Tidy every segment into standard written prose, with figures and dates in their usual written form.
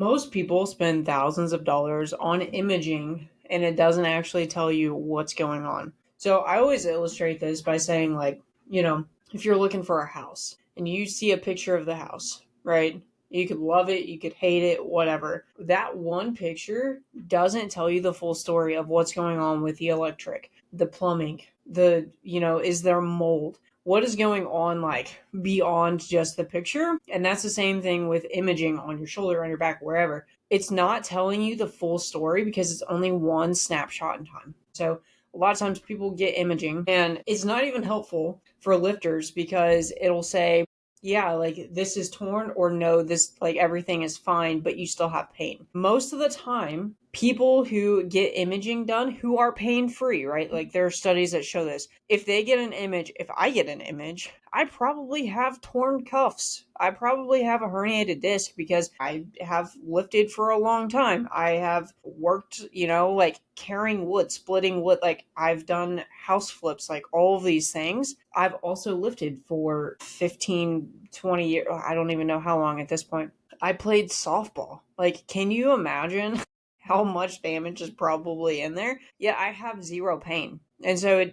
Most people spend thousands of dollars on imaging and it doesn't actually tell you what's going on. So I always illustrate this by saying, like, if you're looking for a house and you see a picture of the house, right? You could love it, you could hate it, whatever. That one picture doesn't tell you the full story of what's going on with the electric, the plumbing, is there mold? What is going on, like, beyond just the picture? And that's the same thing with imaging on your shoulder, on your back, wherever. It's not telling you the full story because it's only one snapshot in time. So a lot of times people get imaging and it's not even helpful for lifters because it'll say, yeah, like this is torn, or no, this, like, everything is fine, but you still have pain. Most of the time, people who get imaging done who are pain free, right? Like, there are studies that show this. If they get an image, if I get an image, I probably have torn cuffs. I probably have a herniated disc because I have lifted for a long time. I have worked, like carrying wood, splitting wood. Like, I've done house flips, like all of these things. I've also lifted for 15, 20 years. I don't even know how long at this point. I played softball. Like, can you imagine how much damage is probably in there? Yeah, I have zero pain. And so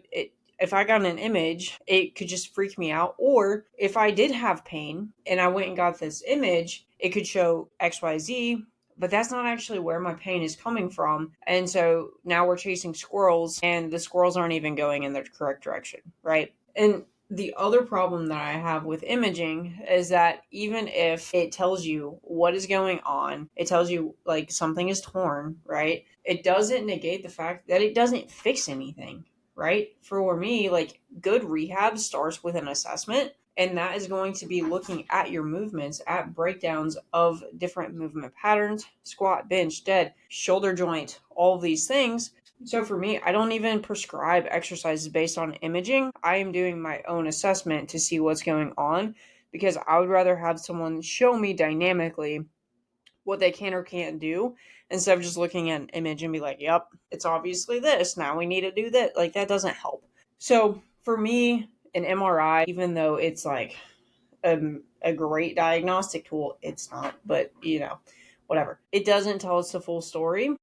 if I got an image, it could just freak me out. Or if I did have pain and I went and got this image, it could show XYZ, but that's not actually where my pain is coming from. And so now we're chasing squirrels and the squirrels aren't even going in the correct direction, right? And the other problem that I have with imaging is that even if it tells you what is going on, it tells you like something is torn, right? It doesn't negate the fact that it doesn't fix anything, right? For me, like, good rehab starts with an assessment, and that is going to be looking at your movements, at breakdowns of different movement patterns, squat, bench, dead, shoulder joint, all of these things. So for me, I don't even prescribe exercises based on imaging. I am doing my own assessment to see what's going on because I would rather have someone show me dynamically what they can or can't do instead of just looking at an image and be like, yep, it's obviously this. Now we need to do that. Like, that doesn't help. So for me, an MRI, even though it's like a great diagnostic tool, it's not, but whatever. It doesn't tell us the full story.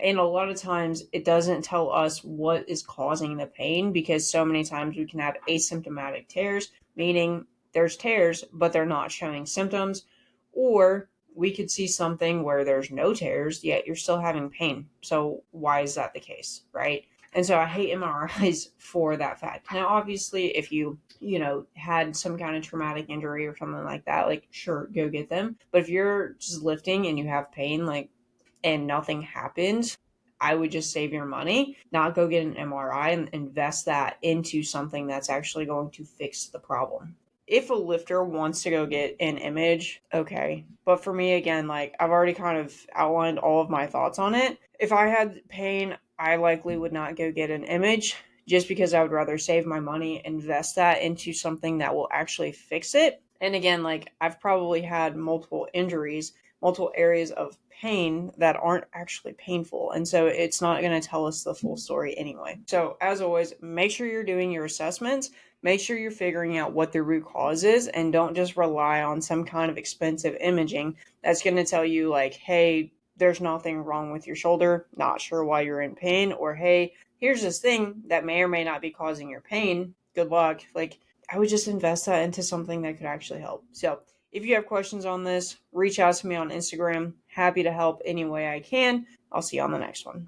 And a lot of times it doesn't tell us what is causing the pain because so many times we can have asymptomatic tears, meaning there's tears, but they're not showing symptoms. Or we could see something where there's no tears, yet you're still having pain. So why is that the case, right? And so I hate MRIs for that fact. Now, obviously, if you had some kind of traumatic injury or something like that, like, sure, go get them. But if you're just lifting and you have pain, like, and nothing happens, I would just save your money, not go get an MRI and invest that into something that's actually going to fix the problem. If a lifter wants to go get an image, okay. But for me, again, like, I've already kind of outlined all of my thoughts on it. If I had pain, I likely would not go get an image just because I would rather save my money, invest that into something that will actually fix it. And again, like, I've probably had multiple injuries, multiple areas of pain that aren't actually painful. And so it's not going to tell us the full story anyway. So as always, make sure you're doing your assessments. Make sure you're figuring out what the root cause is and don't just rely on some kind of expensive imaging that's going to tell you, like, hey, there's nothing wrong with your shoulder, not sure why you're in pain, or hey, here's this thing that may or may not be causing your pain. Good luck. Like, I would just invest that into something that could actually help. So if you have questions on this, reach out to me on Instagram. Happy to help any way I can. I'll see you on the next one.